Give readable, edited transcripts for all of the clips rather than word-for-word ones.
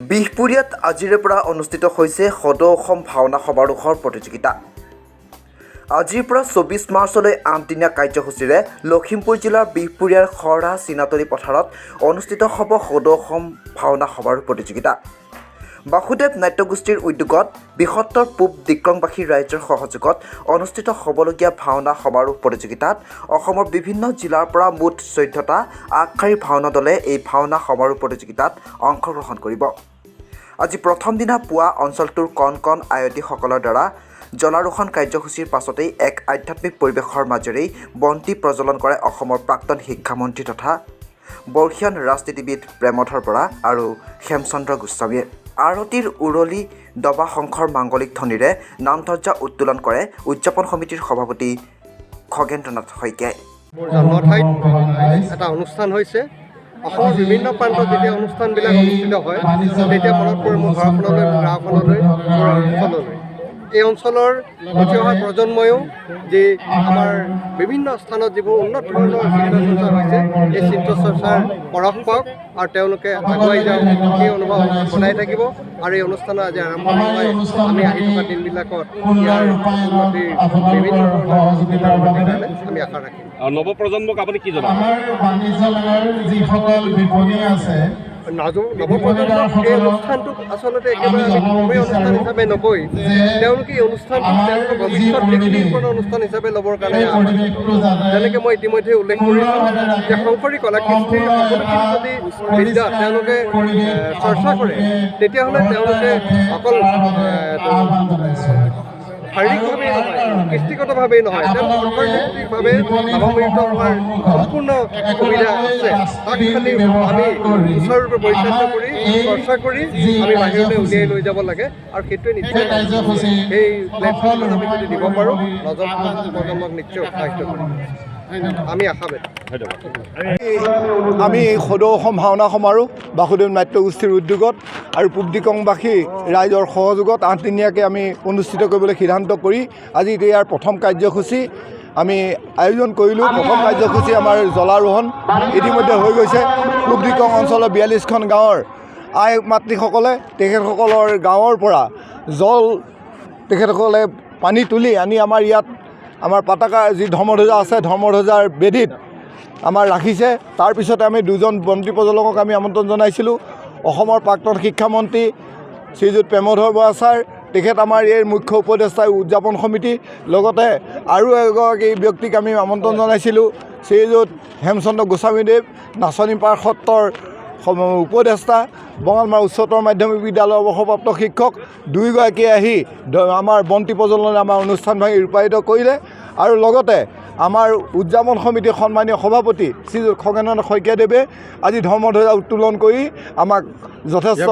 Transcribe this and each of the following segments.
বিহপুৰীয়াত আজিৰে পৰা অনুষ্ঠিত হৈছে সদৌ অসম ভাওনা সমাৰোহৰ প্ৰতিযোগিতা। আজিৰ পৰা ২৪ মাৰ্চলৈ ৮দিনীয়া কাৰ্যসূচীৰে লখিমপুৰ জিলাৰ বিহপুৰীয়াৰ খৰৰা চিনাতলী পথাৰত অনুষ্ঠিত হ'ব সদৌ অসম ভাওনা সমাৰোহ প্ৰতিযোগিতা। বাসুদেৱ নাট্যগোষ্ঠীৰ উদ্যোগত বৃহত্তৰ পূব দিক্ৰংবাসী ৰাইজৰ সহযোগত অনুষ্ঠিত হ'বলগীয়া ভাওনা সমাৰোহ প্ৰতিযোগিতাত অসমৰ বিভিন্ন জিলাৰ পৰা মুঠ ১৪টা আগশাৰীৰ ভাওনা দলে এই ভাওনা সমাৰোহ প্ৰতিযোগিতাত অংশগ্ৰহণ কৰিব। আজি প্ৰথম দিনা পুৱা অঞ্চলটোৰ কণ কণ আয়তীসকলৰ দ্বাৰা জলাৰোহণ কাৰ্যসূচীৰ পাছতেই এক আধ্যাত্মিক পৰিৱেশৰ মাজেৰেই বন্তি প্ৰজ্বলন কৰে অসমৰ প্ৰাক্তন শিক্ষামন্ত্ৰী তথা বৰ্ষীয়ান ৰাজনীতিবিদ প্ৰেমধৰ বৰা আৰু হেমচন্দ্ৰ গোস্বামীয়ে। আৰতিৰ উৰুলি দবা শংখৰ মাংগলিক ধ্বনিৰে নামধ্বজা উত্তোলন কৰে উদযাপন সমিতিৰ সভাপতি খগেন্দ্ৰনাথ শইকীয়াই। মোৰ জন্মঠাইত এটা অনুষ্ঠান হৈছে। অসমৰ বিভিন্ন প্ৰান্তত যেতিয়া অনুষ্ঠানবিলাক অনুষ্ঠিত হয় তেতিয়া মনত পৰে মোৰ ঘৰখনলৈ, মোৰ গাঁওখনলৈ, মোৰ অঞ্চললৈ। এই অঞ্চলৰ উঠি অহা প্ৰজন্মইও যে আমাৰ বিভিন্ন স্থানত যিবোৰ উন্নত ধৰণৰ চিন্তা চৰ্চা হৈছে এই চিন্তা চৰ্চাৰ পৰশ পাওক আৰু তেওঁলোকে আগুৱাই যাওক, সেই অনুভৱ বজাই থাকিব। আৰু এই অনুষ্ঠানৰ আজি আৰম্ভণি হয় আমি আহি থকা দিনবিলাকত ইয়াৰ উন্নতিৰ বিভিন্ন ধৰণৰ আমি আশা ৰাখিম। নৱপ্ৰজন্মক আপুনি কি জনাব? নৱপ্ৰজন্মক এই অনুষ্ঠানটোক আচলতে একেবাৰে আমি ধৰ্মীয় অনুষ্ঠান হিচাপে নকৈ তেওঁলোকে এই অনুষ্ঠানটোক তেওঁলোকৰ ভৱিষ্যত ব্যক্তিগত অনুষ্ঠান হিচাপে ল'বৰ কাৰণে যেনেকৈ মই ইতিমধ্যে উল্লেখ কৰিছোঁ যে শংকৰী কলা কৃষ্টিৰ সকলোখিনি যদি বিদ্যা তেওঁলোকে চৰ্চা কৰে তেতিয়াহ'লে তেওঁলোকে অকল শাৰীৰিকভাৱেই নহয়, কৃষ্টিগতভাৱেই নহয়, তেওঁলোক অৰ্থনৈতিকভাৱে লাভান্বিত হোৱাৰ সম্পূৰ্ণ সুবিধা আছে। তাক খালি আমি সুচাৰুৰূপে পৰিচালিত কৰি চৰ্চা কৰি আমি বাহিৰলৈ উলিয়াই লৈ যাব লাগে আৰু সেইটোৱে নিশ্চয় সেই প্লেটফৰ্মত আমি যদি দিব পাৰোঁ নজন প্ৰজন্মক নিশ্চয় উৎসাহিত কৰিম। আমি আশাবাদী। আমি সদৌ অসম ভাওনা সমাৰোহ বাসুদেৱ নাট্যগোষ্ঠীৰ উদ্যোগত আৰু পূব দিক্ৰংবাসী ৰাইজৰ সহযোগত ৮দিনীয়াকৈ আমি অনুষ্ঠিত কৰিবলৈ সিদ্ধান্ত কৰি আজি ইয়াৰ প্ৰথম কাৰ্যসূচী আমি আয়োজন কৰিলোঁ। প্ৰথম কাৰ্যসূচী আমাৰ জলাৰোহণ ইতিমধ্যে হৈ গৈছে। পূব দিক্ৰং অঞ্চলৰ ৪২খন গাঁৱৰ আই মাতৃসকলে তেখেতসকলৰ গাঁৱৰ পৰা জল তেখেতসকলে পানী তুলি আনি আমাৰ ইয়াত আমাৰ পতাকা যি ধৰ্মধ্বজা আছে ধৰ্মধ্বজাৰ বেদীত আমাৰ ৰাখিছে। তাৰপিছতে আমি দুজন বন্তি প্ৰজ্বলকক আমি আমন্ত্ৰণ জনাইছিলোঁ। অসমৰ প্ৰাক্তন শিক্ষামন্ত্ৰী শ্ৰীযুত প্ৰেমধৰ বৰা ছাৰ, তেখেত আমাৰ এই মুখ্য উপদেষ্টা উদযাপন সমিতি, লগতে আৰু এগৰাকী ব্যক্তিক আমি আমন্ত্ৰণ জনাইছিলোঁ শ্ৰীযুত হেমচন্দ্ৰ গোস্বামীদেৱ, নাচনীপাৰ সত্ৰৰ উপদেষ্টা, বঙালমাৰা উচ্চতৰ মাধ্যমিক বিদ্যালয়ৰ অৱসৰপ্ৰাপ্ত শিক্ষক দুয়োগৰাকীয়ে আহি আমাৰ বন্তি প্ৰজ্বলনে আমাৰ অনুষ্ঠান ভাঙি ৰূপায়িত কৰিলে। আৰু লগতে আমাৰ উদযাপন সমিতিৰ সন্মানীয় সভাপতি শ্ৰীযুত খগেন্দ্ৰনাথ শইকীয়াদেৱে আজি ধৰ্মধ্বজা উত্তোলন কৰি আমাক যথেষ্ট।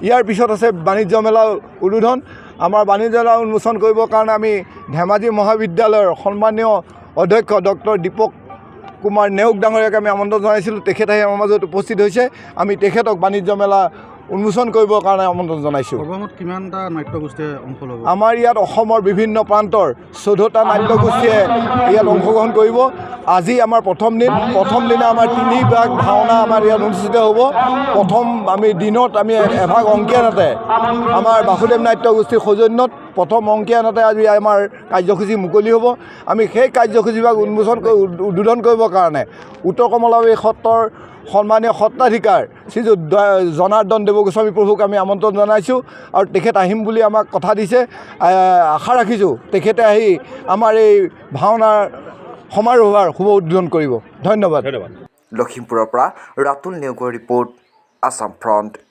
ইয়াৰ পিছত আছে বাণিজ্য মেলা উদ্বোধন। আমাৰ বাণিজ্য মেলা উন্মোচন কৰিবৰ কাৰণে আমি ধেমাজি মহাবিদ্যালয়ৰ সন্মানীয় অধ্যক্ষ ডক্টৰ দীপক কুমাৰ নেওগ ডাঙৰীয়াক আমি আমন্ত্ৰণ জনাইছিলোঁ। তেখেত আহি আমাৰ মাজত উপস্থিত হৈছে। আমি তেখেতক বাণিজ্য মেলা উন্মোচন কৰিবৰ কাৰণে আমন্ত্ৰণ জনাইছোঁ। কিমানটা নাট্যগোষ্ঠীয়ে অংশ ল'ব? আমাৰ ইয়াত অসমৰ বিভিন্ন প্ৰান্তৰ 14টা নাট্যগোষ্ঠীয়ে ইয়াত অংশগ্ৰহণ কৰিব। আজি আমাৰ প্ৰথম দিনা আমাৰ 3 ভাগ ভাওনা আমাৰ ইয়াত অনুষ্ঠিত হ'ব। প্ৰথম আমি দিনত আমি এভাগ অংকীয়া নাটে আমাৰ বাসুদেৱ নাট্যগোষ্ঠীৰ সৌজন্যত প্ৰথম অংকীয়া নাটে আজি আমাৰ কাৰ্যসূচী মুকলি হ'ব। আমি সেই কাৰ্যসূচীভাগ উদ্বোধন কৰিবৰ কাৰণে উত্তৰ কমলাবাৰী সত্ৰৰ সন্মানীয় সত্ৰাধিকাৰ শ্ৰীযুত জনাৰ্দন দেৱগোস্বামী প্ৰভুক আমি আমন্ত্ৰণ জনাইছোঁ আৰু তেখেত আহিম বুলি আমাক কথা দিছে। আশা ৰাখিছোঁ তেখেতে আহি আমাৰ এই ভাওনাৰ সমাৰোহৰ শুভ উদ্বোধন কৰিব। ধন্যবাদ। লখিমপুৰৰ পৰা ৰাতুল নেওগৰ ৰিপৰ্ট, আছাম ফ্ৰণ্ট।